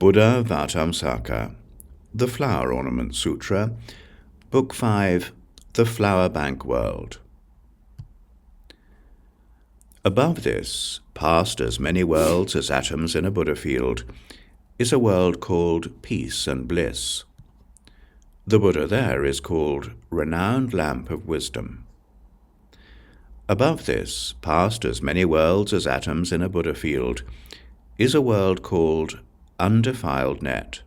Buddhāvataṃsaka, the Flower Ornament Sutra, Book 5, The Flower Bank World. Above this, past as many worlds as atoms in a Buddha field, is a world called peace and bliss. The Buddha there is called renowned lamp of wisdom. Above this, past as many worlds as atoms in a Buddha field, is a world called undefiled net.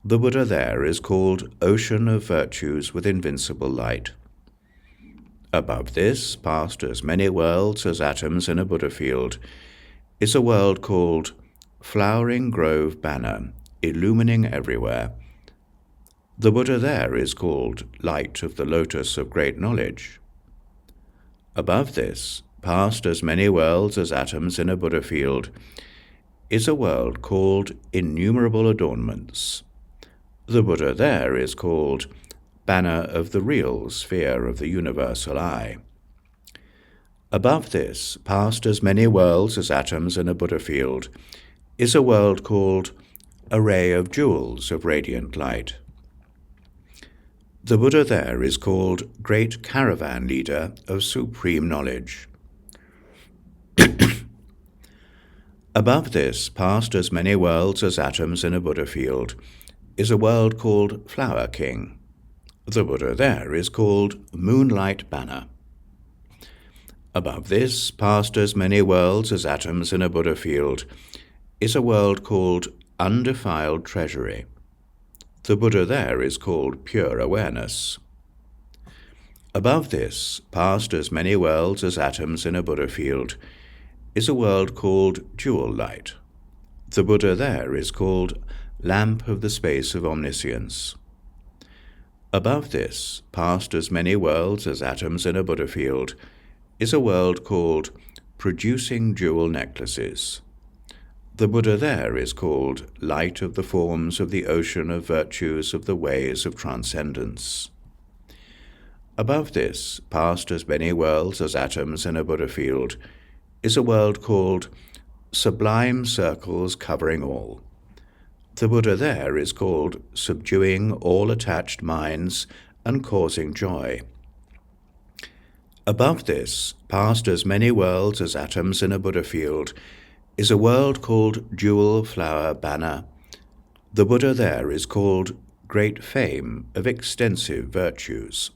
The Buddha there is called ocean of virtues with invincible light. Above this, past as many worlds as atoms in a Buddha field, is a world called flowering grove banner, illumining everywhere. The Buddha there is called light of the lotus of great knowledge. Above this, past as many worlds as atoms in a Buddha field, is a world called innumerable adornments. The Buddha there is called banner of the real sphere of the universal eye. Above this, past as many worlds as atoms in a Buddha field, is a world called array of jewels of radiant light. The Buddha there is called great caravan leader of supreme knowledge. Above this, past as many worlds as atoms in a Buddha field, is a world called Flower King. The Buddha there is called Moonlight Banner. Above this, past as many worlds as atoms in a Buddha field, is a world called Undefiled Treasury. The Buddha there is called Pure Awareness. Above this, past as many worlds as atoms in a Buddha field, is a world called Jewel Light. The Buddha there is called Lamp of the Space of Omniscience. Above this, past as many worlds as atoms in a Buddha field, is a world called Producing Jewel Necklaces. The Buddha there is called Light of the Forms of the Ocean of Virtues of the Ways of Transcendence. Above this, past as many worlds as atoms in a Buddha field, is a world called Sublime Circles Covering All. The Buddha there is called Subduing All Attached Minds and Causing Joy. Above this, past as many worlds as atoms in a Buddha field, is a world called Jewel Flower Banner. The Buddha there is called Great Fame of Extensive Virtues.